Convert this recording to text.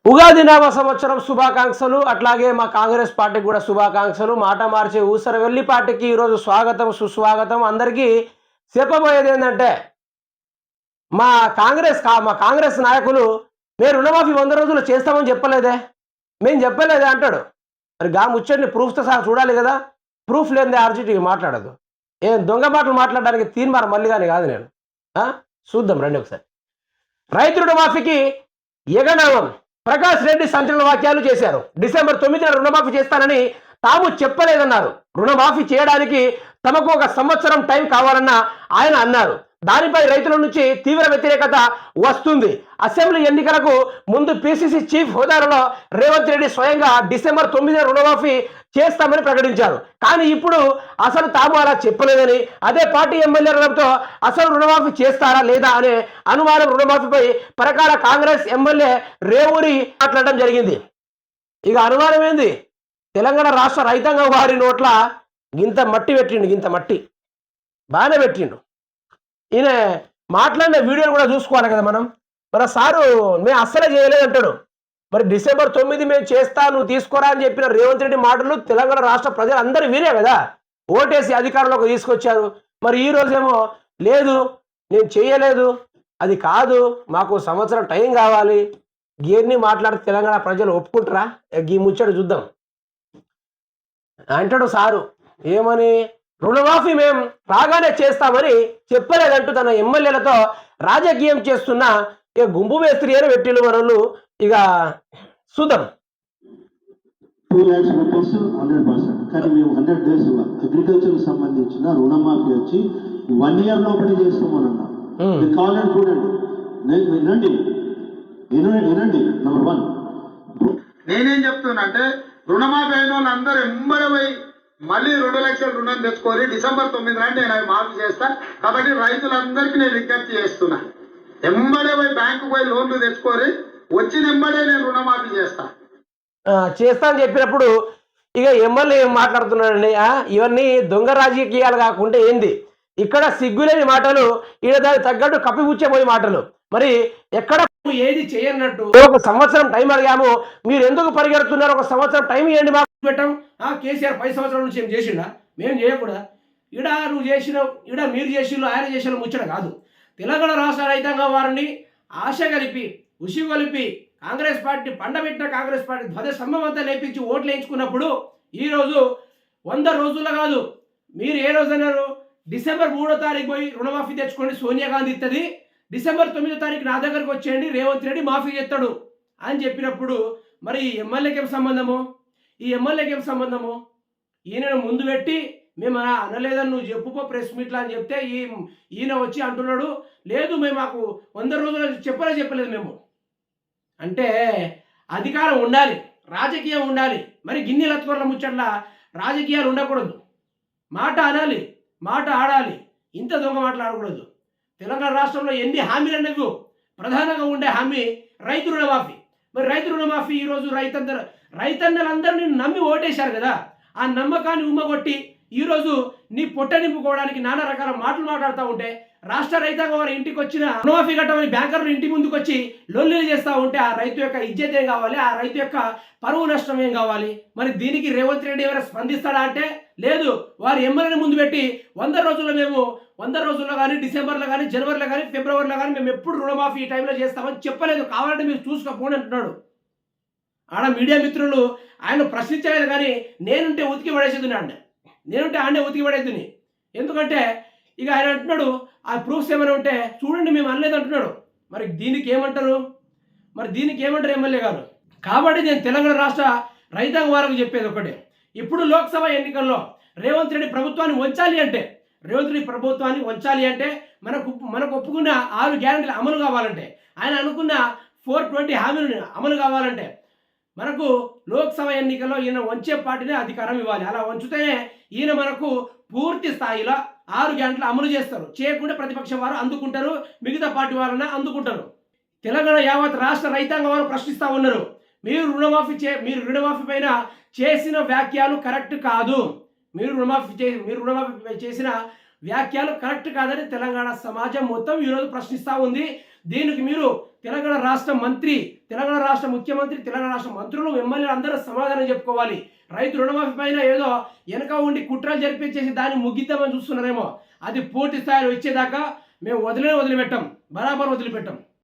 ఉగాది నవ సంవత్సరం శుభాకాంక్షలు. అట్లాగే మా కాంగ్రెస్ పార్టీకి కూడా శుభాకాంక్షలు. మాట మార్చే ఊసరవెల్లి పార్టీకి ఈరోజు స్వాగతం, సుస్వాగతం. అందరికీ చెప్పబోయేది ఏంటంటే, మా మా కాంగ్రెస్ నాయకులు మేము రుణమాఫీ 100 రోజుల్లో చేస్తామని చెప్పలేదే, మేము చెప్పలేదే అంటాడు. మరి ముచ్చటిని ప్రూఫ్తో సహా చూడాలి కదా. ప్రూఫ్ లేనిదే ఆర్జీటీవీ మాట్లాడదు. ఏం దొంగ మాటలు మాట్లాడడానికి తీర్మానం మళ్ళీ కానీ కాదు నేను. ఆ? చూద్దాం రండి ఒకసారి. రైతు రుణమాఫీకి ఎగనామం ప్రకాష్ రెడ్డి సంచలన వ్యాఖ్యలు చేశారు. డిసెంబర్ 9న రుణమాఫీ చేస్తానని తాము చెప్పలేదన్నారు. రుణమాఫీ చేయడానికి తమకు 1 సంవత్సరం టైం కావాలన్న ఆయన అన్నారు. దానిపై రైతుల నుంచి తీవ్ర వ్యతిరేకత వస్తుంది. అసెంబ్లీ ఎన్నికలకు ముందు పిసిసి చీఫ్ హోదాలో రేవంత్ రెడ్డి స్వయంగా డిసెంబర్ 9న రుణమాఫీ చేస్తామని ప్రకటించారు. కానీ ఇప్పుడు అసలు తాము అలా చెప్పలేదని, అదే పార్టీ ఎమ్మెల్యేలతో అసలు రుణమాఫీ చేస్తారా లేదా అనే అనుమానం రుణమాఫీపై పరకాల కాంగ్రెస్ ఎమ్మెల్యే రేవూరి మాట్లాడడం జరిగింది. ఇక అనుమానం ఏంది, తెలంగాణ రాష్ట్ర రైతాంగం వారి నోట్ల గింత మట్టి పెట్టిండు, గింత మట్టి బాగానే పెట్టిండు. ఈయన మాట్లాడిన వీడియోలు కూడా చూసుకోవాలి కదా మనం. మన సారు మేము అస్సలే చేయలేదంటాడు. మరి డిసెంబర్ 9 మేము చేస్తా, నువ్వు తీసుకోరా అని చెప్పిన రేవంత్ రెడ్డి మాటలు తెలంగాణ రాష్ట్ర ప్రజలు అందరూ వినే కదా ఓటేసి అధికారంలోకి తీసుకొచ్చారు. మరి ఈ రోజేమో లేదు నేను చేయలేదు, అది కాదు, మాకు సంవత్సరం టైం కావాలి. గీర్ని మాట్లాడితే తెలంగాణ ప్రజలు ఒప్పుకుంటారా? ఈ ముచ్చట చూద్దాం. అంటాడు సారు ఏమని, రుణమాఫీ మేము రాగానే చేస్తామని చెప్పలేదంటూ తన ఎమ్మెల్యేలతో రాజకీయం చేస్తున్న ఇక గుంపు మేస్త్రి అని పెట్టిళ్ళు మనోళ్ళు. ఇక చూద్దాం. 2 lakhs rupees 100%. కానీ మేము 100 days అగ్రికల్చర్ సంబంధించిన రుణమాఫీ వచ్చి 1 year లోపల చేస్తామని అన్నాం. మీరు కావాలని చూడండి, వినండి వినండి. నెంబర్ 1 నేనేం చెప్తున్నా అంటే, రుణమాఫీ అయిన వాళ్ళు అందరూ ఎంబడపోయి మళ్ళీ 2 లక్షల రుణం తెచ్చుకొని డిసెంబర్ 9 నాటి నేను అవి మాఫీ చేస్తా. కాబట్టి రైతులందరికీ నేను విజ్ఞప్తి చేస్తున్నా, ఎంబడే పోయి బ్యాంకు పోయి లోన్లు తెచ్చుకొని వచ్చిన ఎంబడే నేను రుణమాఫీ చేస్తా అని చెప్పినప్పుడు ఇక ఎమ్మెల్యే ఏం మాట్లాడుతున్నాడండి, ఇవన్నీ దొంగ రాజకీయాలు కాకుండా ఏంది, ఇక్కడ సిగ్గులేని మాటలు, ఈడ దానికి తగ్గట్టు కప్పిపుచ్చేపోయే మాటలు. మరి ఎక్కడ ఏది చేయన్నట్టు 1 సంవత్సరం టైం అడిగాము, మీరు ఎందుకు పరిగెడుతున్నారు, 1 సంవత్సరం టైం ఇవ్వండి మాకు పెట్టాం. కేసీఆర్ 10 సంవత్సరాల నుంచి ఏం చేసిండా, మేము చేయకూడదా? ఈడ నువ్వు చేసినావు, ఈడ మీరు చేసిళ్ళు, ఆయన చేసిన ముచ్చట కాదు. తెలంగాణ రాష్ట్ర రైతాంగం వారిని ఆశ కలిపి ఉసి కలిపి కాంగ్రెస్ పార్టీ పండబెట్టిన కాంగ్రెస్ పార్టీ ధ్వజ స్తంభం అంతా లేపించి ఓట్లు వేయించుకున్నప్పుడు ఈరోజు 100 రోజుల్లో కాదు, మీరు ఏ రోజు అన్నారు, డిసెంబర్ 3వ తారీఖు పోయి రుణమాఫీ తెచ్చుకోండి, సోనియా గాంధీ ఇస్తుంది, డిసెంబర్ 9వ తారీఖు నా దగ్గరకు వచ్చేయండి, రేవంత్ రెడ్డి మాఫీ చేస్తాడు అని చెప్పినప్పుడు మరి ఈ ఎమ్మెల్యేకి ఏం సంబంధము, ఈయనను ముందు పెట్టి మేము అనలేదని నువ్వు చెప్పుకో ప్రెస్ మీట్లో అని చెప్తే ఈయన వచ్చి అంటున్నాడు, లేదు మేము మాకు 100 రోజులు చెప్పలేదు మేము. అంటే అధికారం ఉండాలి, రాజకీయం ఉండాలి. మరి గిన్నె లత్కొర్ల ముచ్చట్ల రాజకీయాలు ఉండకూడదు. మాట అనాలి, మాట ఆడాలి, ఇంత దొంగ మాటలు ఆడకూడదు. తెలంగాణ రాష్ట్రంలో ఎన్ని హామీలు అన్నవి, ప్రధానంగా ఉండే హామీ రైతు రుణమాఫీ. మరి రైతు రుణమాఫీ ఈరోజు రైతన్నలందరినీ నమ్మి ఓటేశారు కదా, ఆ నమ్మకాన్ని ఉమ్మగొట్టి ఈరోజు నీ పొట్ట నింపుకోవడానికి నానా రకాల మాటలు మాట్లాడుతూ ఉంటే, రాష్ట్ర రైతాంగం వారి ఇంటికి వచ్చిన రుణమాఫీ కట్టమని బ్యాంకర్లు ఇంటి ముందుకు వచ్చి లొల్లీలు చేస్తూ ఉంటే ఆ రైతు యొక్క ఇజ్జత్ ఏం కావాలి, ఆ రైతు యొక్క పరువు నష్టం ఏం కావాలి? మరి దీనికి రేవంత్ రెడ్డి ఎవరైనా స్పందిస్తాడా అంటే లేదు. వారి ఎమ్మెల్యేని ముందు పెట్టి 100 రోజుల్లో మేము 100 రోజుల్లో కానీ, డిసెంబర్లో కానీ, జనవరిలో కానీ, ఫిబ్రవరిలో కానీ మేము ఎప్పుడు రుణమాఫీ ఈ టైంలో చేస్తామని చెప్పలేదు. కావాలంటే మీరు చూసుకోపోండి అంటున్నాడు. ఆడ మీడియా మిత్రులు ఆయన ప్రశ్నించలేదు, కానీ నేనుంటే ఉతికి పడేసేది ఆడనే ఉతికి పడేద్దుని. ఎందుకంటే ఇక ఆయన అంటున్నాడు ఆ ప్రూఫ్స్ ఏమైనా ఉంటే చూడండి మేము అనలేదు అంటున్నాడు. మరి దీనికి ఏమంటారు ఎమ్మెల్యే గారు? కాబట్టి నేను తెలంగాణ రాష్ట్ర రైతాంగ వారికి చెప్పేది ఒకటే, ఇప్పుడు లోక్సభ ఎన్నికల్లో రేవంత్ రెడ్డి ప్రభుత్వాన్ని వంచాలి అంటే మనకు ఒప్పుకున్న 6 గ్యారెంటీలు అమలు కావాలంటే, ఆయన అనుకున్న 420 హామీలు అమలు కావాలంటే మనకు లోక్సభ ఎన్నికల్లో ఈయన వంచే పార్టీనే అధికారం ఇవ్వాలి. అలా వంచుతేనే ఈయన మనకు పూర్తి స్థాయిలో 6 గ్యారెంటీలు అమలు చేస్తారు. చేయకుండా ప్రతిపక్షం వారు అందుకుంటారు, మిగతా పార్టీ వారన్నా అందుకుంటారు. తెలంగాణ యావత్ రాష్ట్ర రైతాంగం వారు ప్రశ్నిస్తూ ఉన్నారు, మీరు రుణమాఫీ పైన చేసిన వ్యాఖ్యలు కరెక్ట్ కాదు, మీరు రుణమాఫీ చేసిన వ్యాఖ్యలు కరెక్ట్ కాదని తెలంగాణ సమాజం మొత్తం ఈరోజు ప్రశ్నిస్తూ ఉంది. దీనికి మీరు తెలంగాణ రాష్ట్ర మంత్రి, తెలంగాణ రాష్ట్ర ముఖ్యమంత్రి, తెలంగాణ రాష్ట్ర మంత్రులు, ఎమ్మెల్యేలు అందరూ సమాధానం చెప్పుకోవాలి. రైతు రుణమాఫీ పైన ఏదో వెనక ఉండి కుట్రలు జరిపించేసి దాన్ని ముగిద్దామని చూస్తున్నారేమో. అది పూర్తి స్థాయిలో ఇచ్చేదాకా మేము వదిలిపెట్టాం, బరాబర్ వదిలిపెట్టాం.